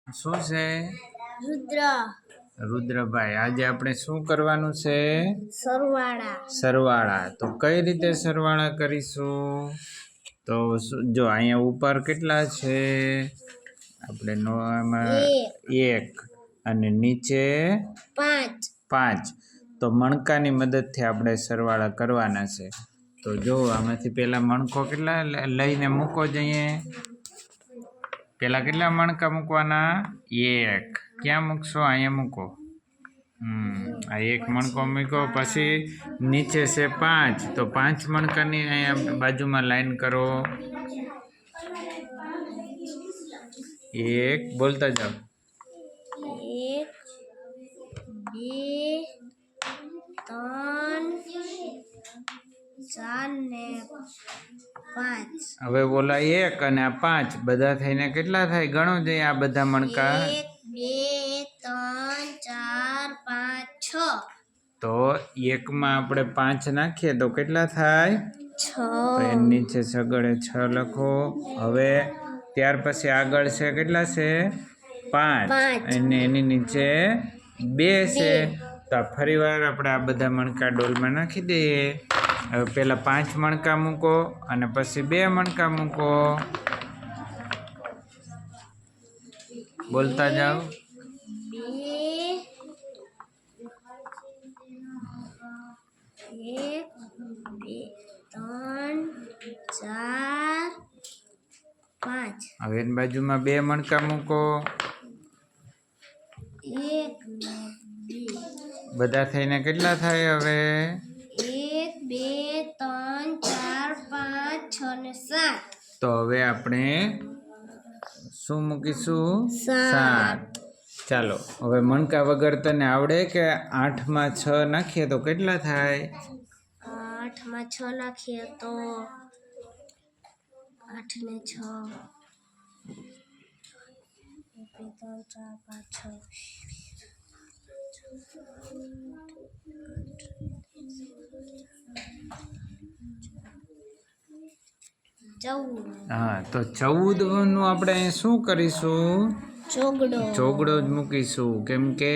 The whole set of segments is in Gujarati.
શું છે? રુદ્ર. રુદ્રભાઈ, આજે આપણે શું કરવાનું છે? સરવાળા. સરવાળા. તો કઈ રીતે સરવાળા કરીશું? તો જો અહીંયા ઉપર કેટલા છે? આપણે એક અને નીચે 5. 5. તો મણકાની મદદથી આપણે સરવાળા કરવાના છે. તો જો આમાંથી પેલા મણકો કેટલા લઈને મૂકો જઈએ. પેલા કેટલા મણકા મૂકવાના? 1. ક્યાં મૂકશો? અહીંયા મૂકો. આ 1 મણકો મૂકો. પછી નીચે છે 5. તો 5 મણકાની અહીંયા બાજુમાં લાઈન કરો. 1 બોલતા જાઓ. 1 2 3 4 ને 5. હવે બોલા 1 અને આ 5 બધા થઈને કેટલા થાય? ગણો જોઈએ આ બધા મણકા. 1 2 3 4 5 6. તો 1માં આપણે 5 નાખીએ તો કેટલા થાય? 6. તો એની નીચે સગડે 6 લખો. હવે ત્યાર પછી આગળ છે કેટલા છે? 5. અને એની નીચે 2 છે. તો ફરી વાર આપણે આ બધા મણકા ડોલમાં નાખી દઈએ. હવે પેલા 5 મણકા મૂકો અને પછી 2 મણકા મૂકો. બોલતા જાઓ. 2 1 2 3 4 5. હવે એની બાજુમાં 2 મણકા મૂકો. 1 ને 2. બધા થઈને કેટલા થાય? હવે 1 2 3 4 5 6 ને 7. તો હવે આપણે શું મૂકીશું? 7. ચાલો હવે મણકા વગર તને આવડે કે 8માં 6 નાખીએ તો કેટલા થાય? 8 માં 6 નાખીએ તો 8 ને 6 1 2 3 4 5 6 હા, તો 14 નું આપણે શું કરીશું? ચોગડો જ મૂકીશું. કેમ કે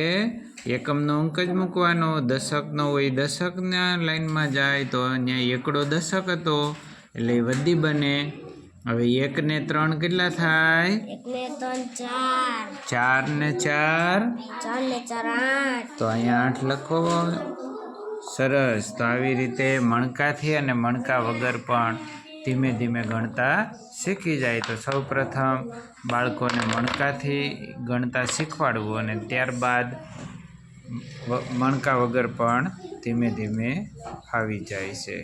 એકમનો અંક જ મૂકવાનો. દશકનો હોય દશકના લાઈનમાં જાય તો અહીંયા એકડો દશક હતો એટલે એ વધી બને. હવે 1 ને 3 કેટલા થાય? 1 ને 3 4. 4 ને 4 4 ને 4 8. તો અહીંયા 8 લખો. સરસ. તો આવી રીતે મણકાથી અને મણકા વગર પણ ધીમે ધીમે ગણતા શીખી જાય. તો સૌ પ્રથમ બાળકોને મણકાથી ગણતા શીખવાડવું અને ત્યારબાદ મણકા વગર પણ ધીમે ધીમે આવી જાય છે.